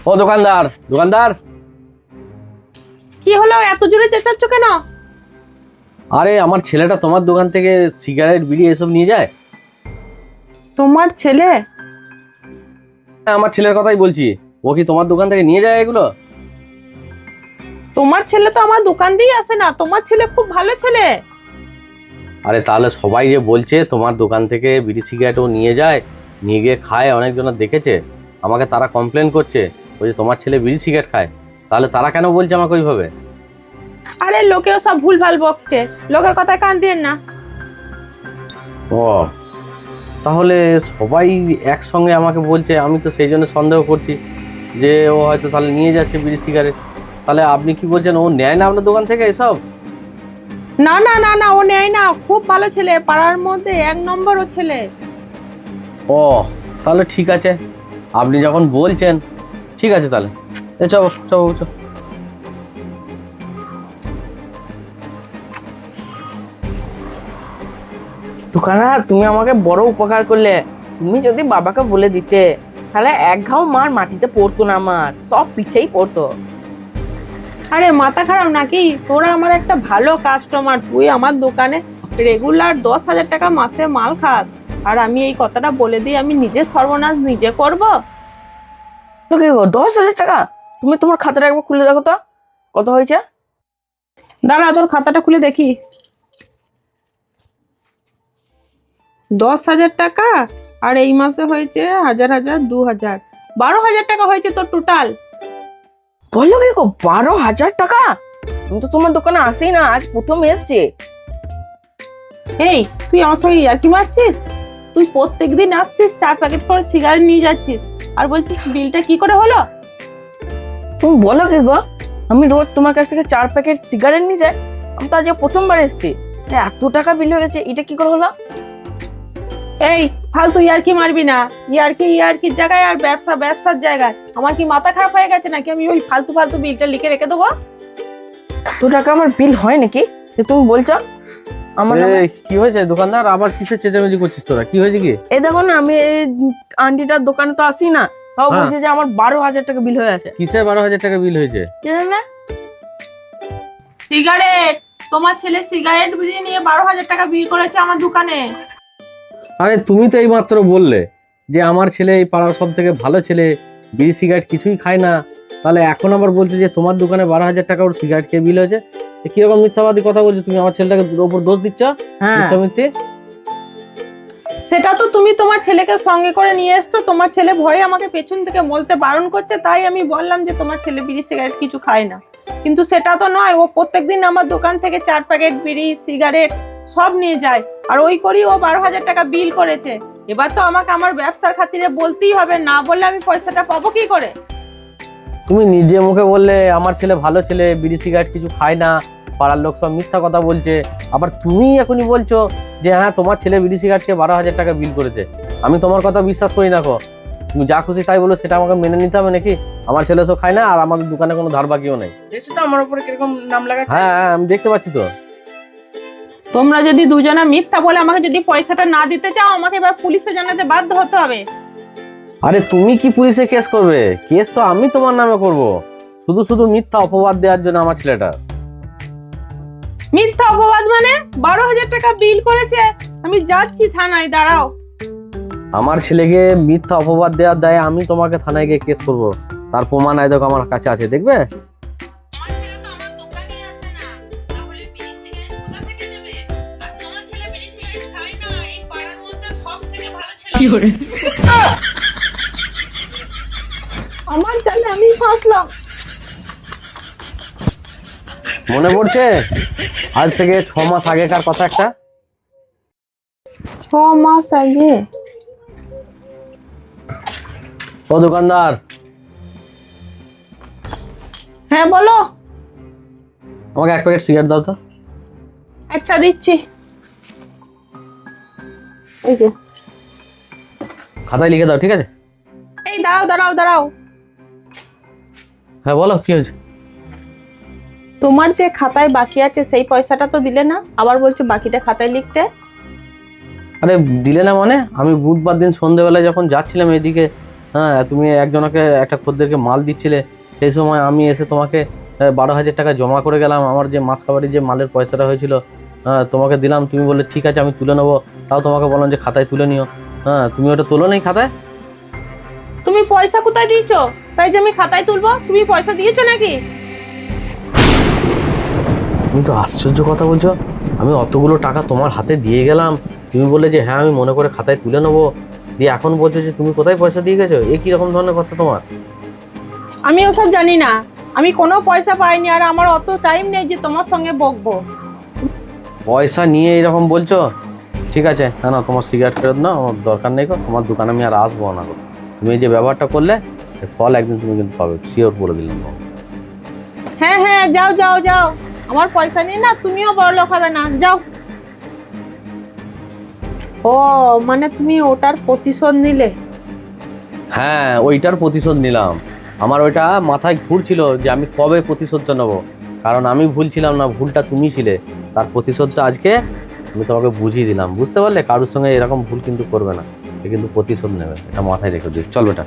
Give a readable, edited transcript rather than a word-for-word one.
ও দোকানদার, দোকানদার। কি হলো, এত জোরে চেঁচাচ্ছ কেন? আরে আমার ছেলেটা তোমার দোকান থেকে সিগারেট বিড়ি এসব নিয়ে যায়। তোমার ছেলে? হ্যাঁ, আমার ছেলের কথাই বলছি। ও কি তোমার দোকান থেকে নিয়ে যায় এগুলো? তোমার ছেলে তো আমার দোকান দিয়ে আসে না। তোমার ছেলে খুব ভালো ছেলে। আরে তাহলে সবাই যে বলছে তোমার দোকান থেকে বিড়ি সিগারেট ও নিয়ে যায়, নিয়ে গিয়ে খায়, অনেকজন দেখেছে আমাকে, তারা কমপ্লেন করছে ওই যে তোমার ছেলে বিড়ি সিগারেট খায়। তাহলে তারা কেন বলছে আমাকে ওইভাবে? আরে লোকেও সব ভুলভাল বকছে, লোকের কথায় কান দিয়েন না। ও, তাহলে সবাই একসঙ্গে আমাকে বলছে, আমি তো সেই জন্য সন্দেহ করছি যে ও হয়তো তাহলে নিয়ে যাচ্ছে বিড়ি সিগারেট। তাহলে আপনি কি বলছেন, ও নেয় না আপনার দোকান থেকে এসব? না না না না, ও নেয় না। খুব ভালো ছেলে, পাড়ার মধ্যে 1 নম্বর ও ছেলে। ও, তাহলে ঠিক আছে, আপনি যখন বলছেন ঠিক আছে তাহলে। চলো চলো চলো। দোকানদার, তুমি আমাকে বড় উপকার করলে। তুমি যদি বাবাকে বলে দিতে, তাহলে এক ঘাও মার মাটিতে পড়তো না, আমার সব পিঠেই পড়তো। আরে মাথা খারাপ নাকি? তোরা আমার একটা ভালো কাস্টমার, তুই আমার দোকানে রেগুলার 10,000 টাকা মাসে মাল খাস, আর আমি এই কথাটা বলে দিই আমি নিজের সর্বনাশ নিজে করব? তো কি গো, 10,000 টাকা? তুমি তোমার খাতাটা একবার খুলে দেখো তো, কত হয়েছে। দাঁড়া, তোর খাতাটা খুলে দেখি। 10,000 টাকা, আর এই মাসে হয়েছে 1,000 2,000, 12,000 টাকা হয়েছে তোর টোটাল। বললো কি গো, 12,000 টাকা? তুমি তো তোমার দোকানে আসেই না, আজ প্রথম এসছে। এই, তুই আমার সঙ্গে ইয়ার্কি মারছিস? তুই প্রত্যেকদিন আসছিস, 4 প্যাকেট করে সিগারেট নিয়ে যাচ্ছিস, আর বলছিস বিলটা কি করে হলো? তুমি বলো কি গো, আমি রোজ তোমার কাছ থেকে 4 প্যাকেট সিগারেট নিয়ে যাই। আমি তো আজকে প্রথমবার এসছি, এত টাকা বিল হয়ে গেছে, এটা কি করে হলো? এই, ফালতু ইয়ার্কি মারবি না। ইয়ার্কির জায়গায় আর ব্যবসার জায়গায়। আমার কি মাথা খারাপ হয়ে গেছে নাকি আমি ওই ফালতু ফালতু বিলটা লিখে রেখে দেবো? এত টাকা আমার বিল হয় নাকি যে তুমি বলছো আমার নামে? এই, কি হয়েছে দোকানদার? আবার কিসের চেঁচামেচি করছিস তোরা? কি হয়েছে কি? এই দেখো না, আমি এই আন্টিটার দোকানে তো আসি না, তাও হ্যাঁ। বলছে যে আমার 12,000 টাকা বিল হয়ে আছে। কিসের 12,000 টাকা বিল হয়েছে? কি জানে? সিগারেট। তোমার ছেলে সিগারেট বিড়ি নিয়ে 12,000 টাকা বিল করেছে আমার দোকানে। আরে তুমি তো এই মাত্র বললে যে আমার ছেলে এই পাড়ার সব থেকে ভালো ছেলে, বিড়ি সিগারেট কিছুই খায় না। তাহলে এখন আবার বলছে যে তোমার দোকানে 12,000 টাকা ওর সিগারেট খেয়ে বিল হয়েছে। কিরকম মিথ্যাবাদী কথা বলছো তুমি? আমার ছেলেটাকে ওপর দোষ দিচ্ছ হ্যাঁ, মিথ্যা মিথ্যে। সেটা তো তুমি তোমার ছেলেকে সঙ্গে করে নিয়ে এসছো, তোমার ছেলে ভয়ে আমাকে পেছন থেকে বলতে বারণ করছে, তাই আমি বললাম যে তোমার ছেলে বিড়ি সিগারেট কিছু খায় না। কিন্তু সেটা তো নয়, ও প্রত্যেকদিন আমার দোকান থেকে 4 প্যাকেট বিড়ি সিগারেট সব নিয়ে যায়, আর ওই করেই ও 12,000 টাকা বিল করেছে। এবার তো আমাকে আমার ব্যবসার খাতিরে বলতেই হবে, না বললে আমি পয়সাটা পাবো কি করে? তুমি নিজে মুখে বললে আমার ছেলে ভালো ছেলে, বিড়ি সিগারেট কিছু খায় না, পাড়ার লোক সব মিথ্যা কথা বলছে। আবার তুমি এখনই বলছো যে হ্যাঁ তোমার ছেলে বিড়ি সিগারেট খেয়ে 12,000 টাকা বিল করেছে। আমি তোমার কথা বিশ্বাস করি না। তুমি যা খুশি তাই বলো, সেটা আমাকে মেনে নিতে হবে নাকি? আমার ছেলে সব খায় না, আর আমাদের দোকানে কোনো ধার বাকিও নেই। দেখছো তো আমার উপরে কিরকম নাম লাগাচ্ছে। হ্যাঁ হ্যাঁ, আমি দেখতে পাচ্ছি তো। তোমরা যদি দুজনে মিথ্যা বলে আমাকে যদি পয়সাটা না দিতে চাও, আমাকে এবার পুলিশে জানাতে বাধ্য হতে হবে। আরে তুমি কি পুলিশে কেস করবে? কেস তো আমি তোমার নামে করব, শুধু শুধু মিথ্যা অপবাদ দেওয়ার জন্য আমার ছেলেটা। মিথ্যা অপবাদ মানে? 12,000 টাকা বিল করেছে, আমি যাচ্ছি থানায়, দাঁড়াও। আমার ছেলেকে মিথ্যা অপবাদ দেওয়ার দায়ে আমি তোমাকে থানায় গিয়ে কেস করব। তার প্রমাণ আয় দেখো আমার কাছে আছে, দেখবে। আমার ছেলে তো আমার দোকানে আসে না, তাহলে বিড়ি সিগারেট কোথা থেকে দেবে? আর তোমার ছেলে বিড়ি সিগারেট খায় না, এই পাড়ার মধ্যে সব থেকে ভালো ছেলে। কি করে? আমার জানে আমি ফাঁসলাম। মনে পড়ছে আজ থেকে 6 মাস আগেকার কথা একটা? 6 মাস আগে? ও দোকানদার, হ্যাঁ বলো। আমাকে 1 প্যাকেট সিগারেট দাও তো। আচ্ছা দিচ্ছি, এই যে। খাতায় লিখে দাও, ঠিক আছে? এই দাঁড়াও দাঁড়াও দাঁড়াও, হ্যাঁ বলো, কি হয়েছে? তোমার যে খাতায় বাকি আছে সেই পয়সাটা তো দিলে না, আবার বলছো বাকিটা খাতায় লিখতে। আরে দিলে না মানে? আমি বুধবার দিন সন্ধ্যেবেলায় যখন যাচ্ছিলাম এদিকে হ্যাঁ, তুমি একজনকে একটা খদ্দেরকে মাল দিচ্ছিলে, সেই সময় আমি এসে তোমাকে 12,000 টাকা জমা করে গেলাম। আমার যে মাসকাবারির যে মালের পয়সাটা হয়েছিল, হ্যাঁ তোমাকে দিলাম, তুমি বললে ঠিক আছে আমি তুলে নেবো। তাও তোমাকে বললাম যে খাতায় তুলে নিও, হ্যাঁ তুমি ওটা তোলো নেই খাতায়। তুমি পয়সা কোথায় দিয়েছো তাই যে আমি খাতায় তুলবো? তুমি পয়সা দিয়েছো নাকি? তুমি তো আশ্চর্য কথা বলছো। আমি অতগুলো টাকা তোমার হাতে দিয়ে গেলাম, তুমি বললে যে হ্যাঁ আমি মনে করে খাতায় তুলে নেবো, দিয়ে এখন বলছো যে তুমি কোথায় পয়সা দিয়ে গেছো? এ কিরকম ধরনের কথা তোমার? আমি ওসব জানি না, আমি কোনো পয়সা পাইনি, আর আমার অত টাইম নেই যে তোমার সঙ্গে বকবো। পয়সা নিয়ে এরকম বলছো? ঠিক আছে, না না তোমার সিগারেট ফেরত নাও, আমার দরকার নেই গো, তোমার দোকানে আমি আর আসবো না গো। তুমি এই যে ব্যবহারটা করলে, এর ফল একদিন তুমি কিন্তু পাবে, শিওর বলে দিলাম তোমাকে। হ্যাঁ হ্যাঁ, যাও যাও যাও, আমার পয়সা নিয়ে না তুমিও বড় লোক হবে না, যাও। ও মানে তুমি ওটার প্রতিশোধ নিলে? হ্যাঁ, ওইটার প্রতিশোধ নিলাম। আমার ওইটা মাথায় ঘুরছিল যে আমি কবে প্রতিশোধটা নেবো, কারণ আমি ভুল ছিলাম না, ভুলটা তুমি ছিলে। তার প্রতিশোধটা আজকে আমি তোমাকে বুঝিয়ে দিলাম, বুঝতে পারলে? কারোর সঙ্গে এরকম ভুল কিন্তু করবে না, সে কিন্তু প্রতিশোধ নেবে, এটা মাথায় রেখে দিও। চল বেটা।